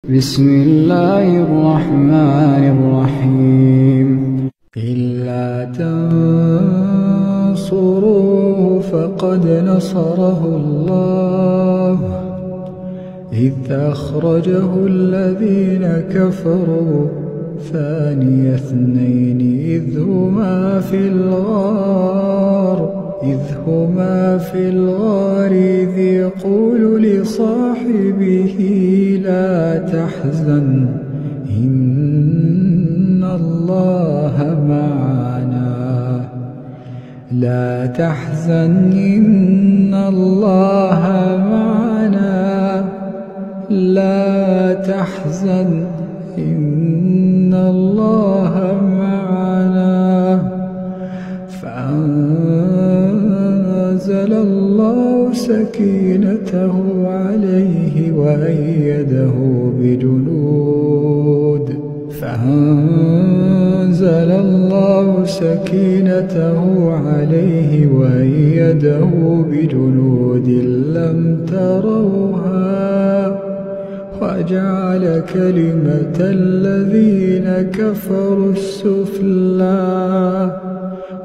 بسم الله الرحمن الرحيم إلا تنصروه فقد نصره الله إذ أخرجه الذين كفروا ثاني اثنين إذ هما في الغار إذ يقول لصاحبه لا تحزن إن الله معنا فأنزل الله سكينته عليه وأيده بجنود لم تروها وجعل كلمة الذين كفروا السفلى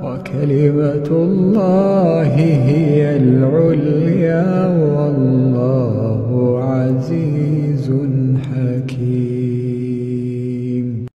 وكلمة الله هي العليا